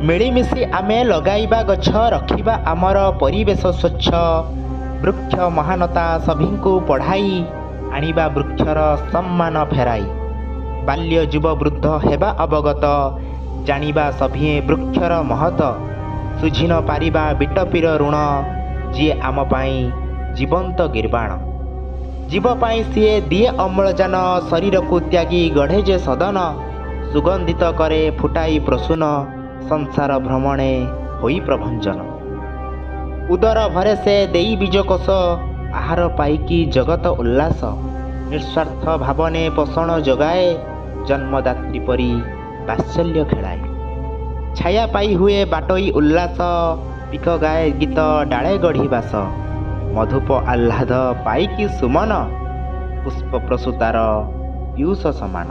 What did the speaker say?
ମିଳିମିଶି ଆମେ ଲଗାଇବା ଗଛ, ରଖିବା ଆମର ପରିବେଶ ସ୍ୱଚ୍ଛ। ବୃକ୍ଷ ମହାନତା ସଭିଙ୍କୁ ପଢ଼ାଇ, ଆଣିବା ବୃକ୍ଷର ସମ୍ମାନ ଫେରାଇ। ବାଲ୍ୟ ଯୁବ ବୃଦ୍ଧ ହେବା ଅବଗତ, ଜାଣିବା ସଭିଏଁ ବୃକ୍ଷର ମହତ। ଶୁଝି ନ ପାରିବା ବିଟପିର ଋଣ, ଯିଏ ଆମ ପାଇଁ ଜୀବନ୍ତ ଗିର୍ବାଣ। ଜୀବ ପାଇଁ ସିଏ ଦିଏ ଅମ୍ଳଜାନ, ଶରୀରକୁ ତ୍ୟାଗୀ ଗଢ଼େ ଯେ ସଦନ। ସୁଗନ୍ଧିତ କରେ ଫୁଟାଇ ପ୍ରସୂନ, ସଂସାର ଭ୍ରମଣେ ହୋଇ ପ୍ରଭଞ୍ଜନ। ଉଦର ଭରେ ସେ ଦେଇ ବୀଜକୋଷ, ଆହାର ପାଇକି ଜଗତ ଉଲ୍ଲାସ। ନିଃସ୍ୱାର୍ଥ ଭାବନେ ପୋଷଣ ଯୋଗାଏ, ଜନ୍ମଦାତ୍ରୀ ପରି ବାତ୍ସଲ୍ୟ ଖେଳାଏ। ଛାୟା ପାଇ ହୁଏ ବାଟୋଇ ଉଲ୍ଲାସ, ପିକ ଗାଏ ଗୀତ ଡାଳେ ଗଢ଼ି ବାସ। ମଧୁପ ଆହ୍ଲାଦ ପାଇକି ସୁମନ, ପୁଷ୍ପ ପ୍ରସୂତାର ପିୟୁଷ ସମାନ।